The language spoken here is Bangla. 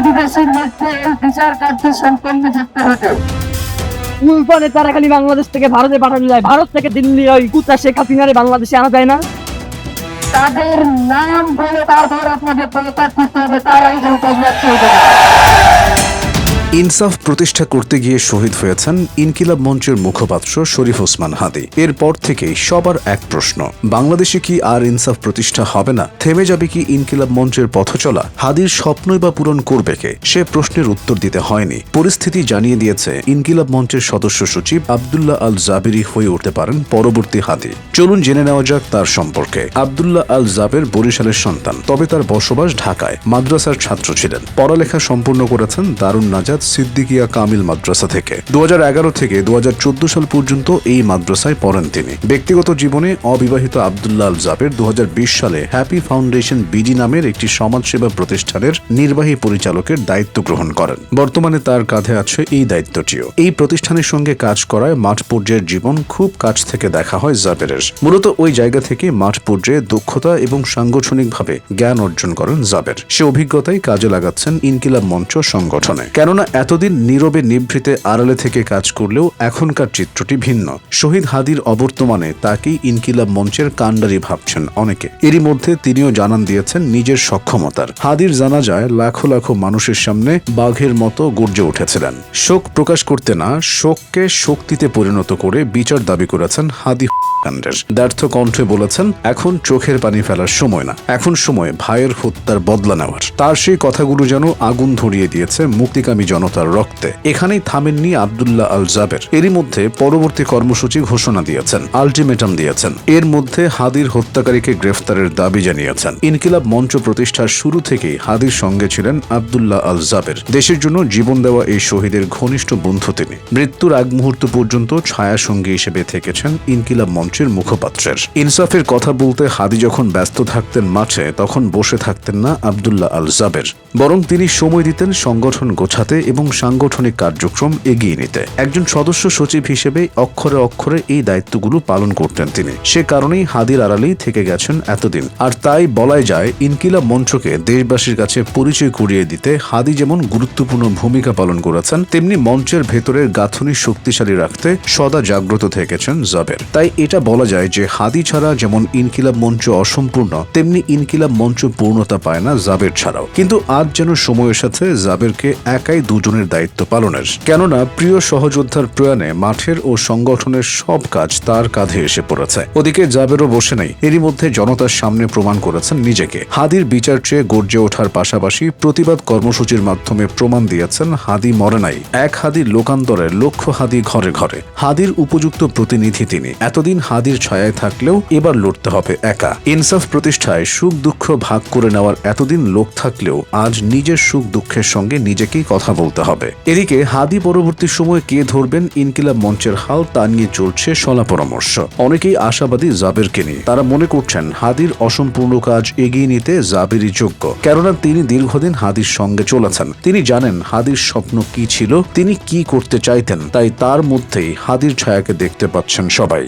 দিবসের মধ্যে এই বিচার কার্য সম্পন্ন করতে হবে। উল্পানে তারা খালি বাংলাদেশ থেকে ভারতে পাঠানো যায়, ভারত থেকে দিল্লি ওই কুত্তা শেখ হাসিনারে বাংলাদেশে আনা যায় না। তাদের নাম বলে তারপর আপনাদের প্রকাশ করতে হবে, তারাই করতে হবে। ইনসাফ প্রতিষ্ঠা করতে গিয়ে শহীদ হয়েছেন ইনকিলাব মঞ্চের মুখপাত্র শরীফ ওসমান হাদী। এরপর থেকেই সবার এক প্রশ্ন, বাংলাদেশে কি আর ইনসাফ প্রতিষ্ঠা হবে না? থেমে যাবে কি ইনকিলাব মঞ্চের পথচলা? হাদীর স্বপ্নই বা পূরণ করবে কে? সে প্রশ্নের উত্তর দিতে হয়নি, পরিস্থিতি জানিয়ে দিয়েছে ইনকিলাব মঞ্চের সদস্য সচিব আব্দুল্লাহ আল জাবেরি হয়ে উঠতে পারেন পরবর্তী হাদী। চলুন জেনে নেওয়া যাক তার সম্পর্কে। আব্দুল্লাহ আল জাবের বরিশালের সন্তান, তবে তার বসবাস ঢাকায়। মাদ্রাসার ছাত্র ছিলেন, পড়ালেখা সম্পূর্ণ করেছেন দারুন নাজাত সিদ্দিকিয়া কামিল মাদ্রাসা থেকে। 2011 থেকে 2014 সাল পর্যন্ত এই মাদ্রাসায় পড়েন তিনি। ব্যক্তিগত জীবনে অবিবাহিত আব্দুল্লাহ আল জাবের 2020 সালে হ্যাপি ফাউন্ডেশন বিজি নামের একটি সমাজসেবা প্রতিষ্ঠানের নির্বাহী পরিচালকের দায়িত্ব গ্রহণ করেন। বর্তমানে তার কাঁধে আছে এই দায়িত্বটিও। এই প্রতিষ্ঠানের সঙ্গে কাজ করায় মাঠ পর্যায়ের জীবন খুব কাছ থেকে দেখা হয় জাবেরের। মূলত ওই জায়গা থেকে মাঠ পর্যায়ে দক্ষতা এবং সাংগঠনিকভাবে জ্ঞান অর্জন করেন জাবের। সে অভিজ্ঞতাই কাজে লাগাচ্ছেন ইনকিলাব মঞ্চ সংগঠনে। কেননা এতদিন নীরবে নিভৃতে আড়ালে থেকে কাজ করলেও এখনকার চিত্রটি ভিন্ন। শহীদ হাদীর অবর্তমানে তাকেই ইনকিলাব মঞ্চের কাণ্ডারি ভাবছেন অনেকে। এরই মধ্যে তিনিও জানান দিয়েছেন নিজের সক্ষমতার। হাদীর জানাজায় লাখো লাখো মানুষের সামনে বাঘের মতো গর্জে উঠেছিলেন। শোক প্রকাশ করতে না, শোককে শক্তিতে পরিণত করে বিচার দাবি করেছেন হাদী কাণ্ডের। ব্যর্থ কণ্ঠে বলেছেন, এখন চোখের পানি ফেলার সময় না, এখন সময় ভাইয়ের হত্যার বদলা নেওয়ার। তার সেই কথাগুলো যেন আগুন ধরিয়ে দিয়েছে মুক্তিকামী জনতার রক্তে। এখানেই থামেননি আব্দুল্লাহ আল জাবের। এরই মধ্যে পরবর্তী কর্মসূচি ঘোষণা দিয়েছেন, আলটিমেটাম দিয়েছেন। এর মধ্যে হাদীর হত্যাকারীকে গ্রেফতারের দাবি জানিয়েছেন। ইনকিলাব মঞ্চ প্রতিষ্ঠার শুরু থেকেই হাদীর সঙ্গে ছিলেন আব্দুল্লাহ আল জাবের। দেশের জন্য জীবন দেওয়া এই শহীদের ঘনিষ্ঠ বন্ধু তিনি। মৃত্যুর আগ মুহূর্ত পর্যন্ত ছায়া সঙ্গী হিসেবে থেকেছেন ইনকিলাব মঞ্চের মুখপাত্রের। ইনসাফের কথা বলতে হাদী যখন ব্যস্ত থাকতেন মাঠে, তখন বসে থাকতেন না আব্দুল্লাহ আল জাবের, বরং তিনি সময় দিতেন সংগঠন গোছাতে এবং সাংগঠনিক কার্যক্রম এগিয়ে নিতে। একজন সদস্য সচিব হিসেবে অক্ষরে অক্ষরে এই দায়িত্বগুলো পালন করতেন তিনি। সে কারণেই হাদীর আড়ালেই থেকে গেছেন এতদিন। আর তাই বলাই যায়, ইনকিলাব মঞ্চকে দেশবাসীর কাছে পরিচয় করিয়ে দিতে হাদী যেমন গুরুত্বপূর্ণ ভূমিকা পালন করেছেন, তেমনি মঞ্চের ভেতরের গাঁথনি শক্তিশালী রাখতে সদা জাগ্রত থেকেছেন জাবের। তাই এটা বলা যায় যে হাদী ছাড়া যেমন ইনকিলাব মঞ্চ অসম্পূর্ণ, তেমনি ইনকিলাব মঞ্চ পূর্ণতা পায় না জাবের ছাড়াও। কিন্তু আজ যেন সময়ের সাথে জাবেরকে একাই দুজনের দায়িত্ব পালনের। কেননা প্রিয় সহযোদ্ধার প্রয়াণে মাঠের ও সংগঠনের সব কাজ তার কাঁধে এসে পড়েছে। ওদিকে জাবেরও বসে নেই, এরই মধ্যে জনতার সামনে প্রমাণ করেছেন নিজেকে। হাদীর বিচার চেয়ে গর্জে ওঠার পাশাপাশি প্রতিবাদ কর্মসূচির মাধ্যমে প্রমাণ দিয়েছেন হাদী মরে নাই। এক হাদীর লোকান্তরে লক্ষ হাদী ঘরে ঘরে। হাদীর উপযুক্ত প্রতিনিধি তিনি। এতদিন হাদীর ছায়ায় থাকলেও এবার লড়তে হবে একা। ইনসাফ প্রতিষ্ঠায় সুখ দুঃখ ভাগ করে নেওয়ার এতদিন লোক থাকলেও আজ নিজের সুখ দুঃখের সঙ্গে নিজেকেই কথা বলতে হবে। এদিকে হাদী পরবর্তী সময়ে কে ধরবেন ইনকিলাব মঞ্চের হাল, তা নিয়ে চলছে শলা পরামর্শ। অনেকেই আশাবাদী জাবেরকে নিয়ে। তারা মনে করছেন হাদীর অসম্পূর্ণ কাজ এগিয়ে নিতে জাবেরই যোগ্য। কেননা তিনি দীর্ঘদিন হাদীর সঙ্গে চলেছেন। তিনি জানেন হাদীর স্বপ্ন কি ছিল, তিনি কি করতে চাইতেন। তাই তার মধ্যেই হাদীর ছায়াকে দেখতে পাচ্ছেন সবাই।